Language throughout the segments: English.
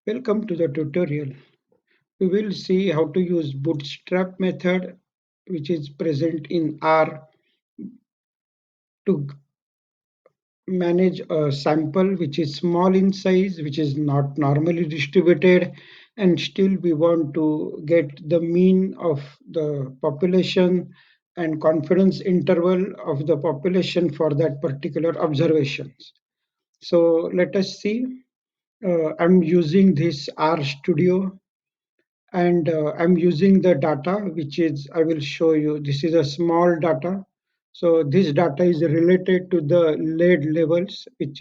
Welcome to the tutorial. We will see how to use Bootstrap method, which is present in R, to manage a sample which is small in size, which is not normally distributed, and still we want to get the mean of the population and confidence interval of the population for that particular observations. So let us see. I'm using this R Studio and I'm using the data which is I will show you. This is a small data. So this data is related to the lead levels which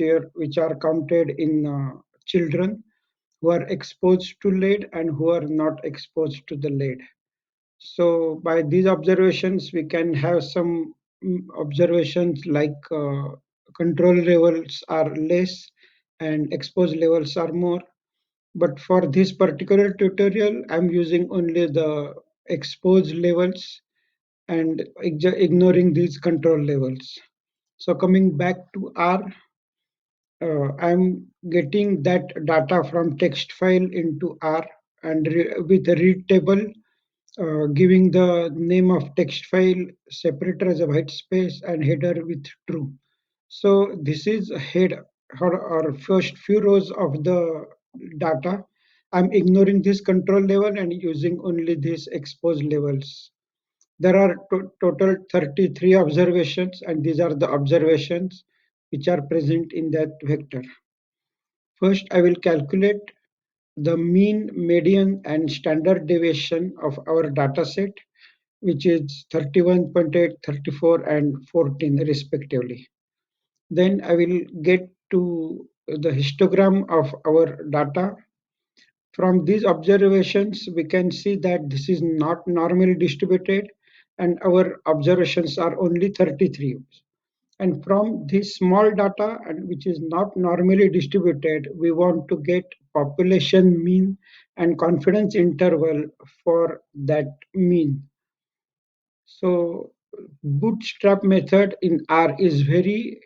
are counted in children who are exposed to lead and who are not exposed to the lead. So by these observations we can have some observations like control levels are less and exposed levels are more, but for this particular tutorial, I'm using only the exposed levels and ignoring these control levels. So coming back to R, I'm getting that data from text file into R and with a read table, giving the name of text file separator as a white space and header with true. So this is head or first few rows of the data. I'm ignoring this control level and using only these exposed levels. There are total 33 observations, and these are the observations which are present in that vector. First, I will calculate the mean, median, and standard deviation of our data set, which is 31.8, 34, and 14 respectively. Then I will get to the histogram of our data. From these observations, we can see that this is not normally distributed and our observations are only 33. And from this small data, and which is not normally distributed, we want to get population mean and confidence interval for that mean. So bootstrap method in R is very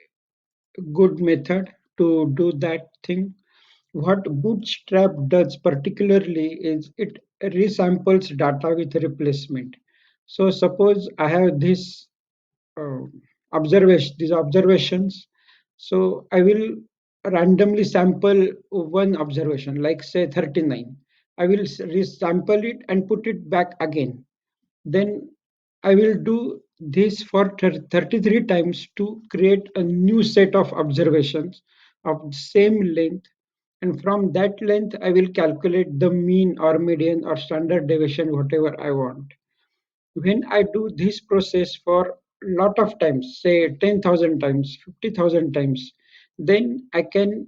good method to do that thing. What Bootstrap does particularly is it resamples data with replacement. So suppose I have this uh, these observations. So I will randomly sample one observation, like say 39. I will resample it and put it back again. Then I will do this for 33 times to create a new set of observations of same length, and from that length I will calculate the mean or median or standard deviation whatever I want. When I do this process for lot of times, say 10,000 times, 50,000 times, then I can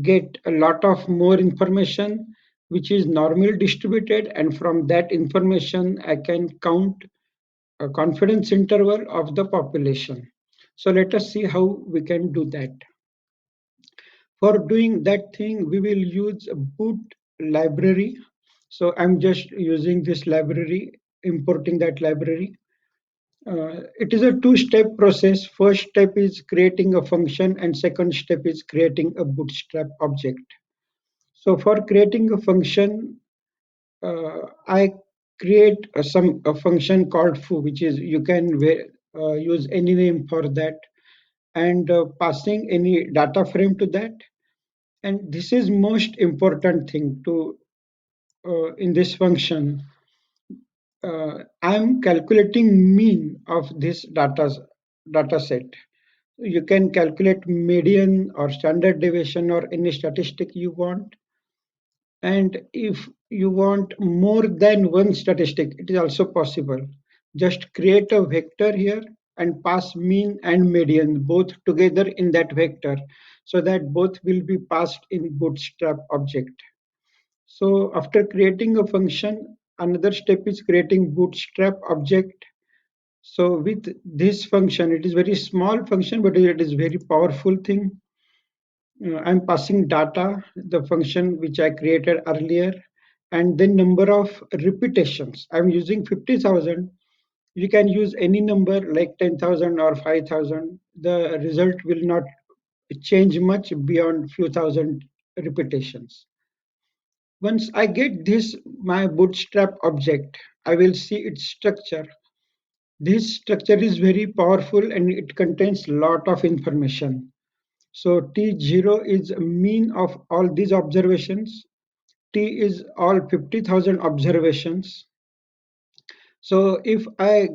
get a lot of more information which is normally distributed, and from that information I can count a confidence interval of the population. So let us see how we can do that. For doing that thing, we will use a boot library. So I'm just using this library, importing that library. It is a two-step process. First step is creating a function and second step is creating a bootstrap object. So for creating a function, I create a function called foo, which is you can use any name for that, and passing any data frame to that. And this is most important thing to in this function. I'm calculating mean of this data set. You can calculate median or standard deviation or any statistic you want. And if you want more than one statistic, it is also possible. Just create a vector here and pass mean and median both together in that vector so that both will be passed in bootstrap object. So after creating a function, another step is creating bootstrap object. So with this function, it is very small function, but it is very powerful thing. I'm passing data, the function which I created earlier, and then number of repetitions. I'm using 50,000. You can use any number like 10,000 or 5,000. The result will not change much beyond few thousand repetitions. Once I get this, my bootstrap object, I will see its structure. This structure is very powerful and it contains lot of information. So T0 is a mean of all these observations. T is all 50,000 observations. So if I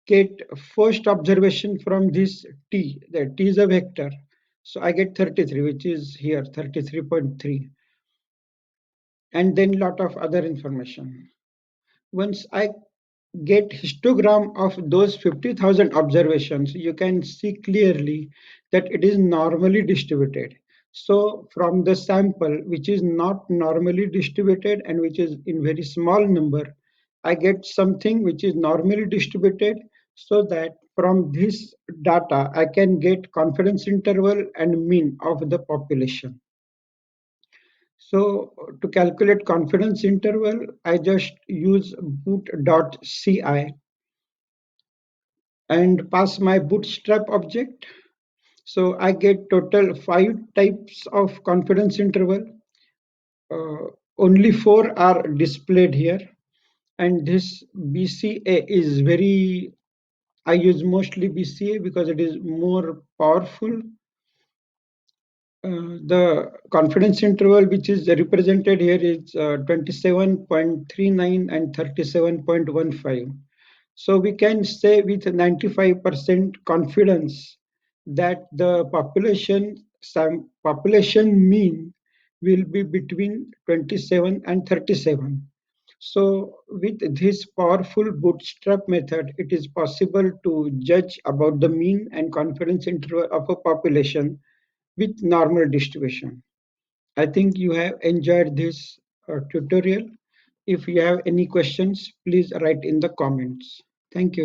get first observation from this T, that T is a vector. So I get 33, which is here 33.3, and then lot of other information. Once I get histogram of those 50,000 observations, you can see clearly that it is normally distributed. So from the sample, which is not normally distributed and which is in very small number, I get something which is normally distributed, so that from this data, I can get confidence interval and mean of the population. So to calculate confidence interval, I just use boot.ci and pass my bootstrap object. So I get total five types of confidence interval. Uh, Only four are displayed here. And this BCA is very, I use mostly BCA because it is more powerful. The confidence interval which is represented here is 27.39 and 37.15. So we can say with 95% confidence that the population mean will be between 27 and 37. So with this powerful bootstrap method, it is possible to judge about the mean and confidence interval of a population with normal distribution. I think you have enjoyed this tutorial. If you have any questions, please write in the comments. Thank you.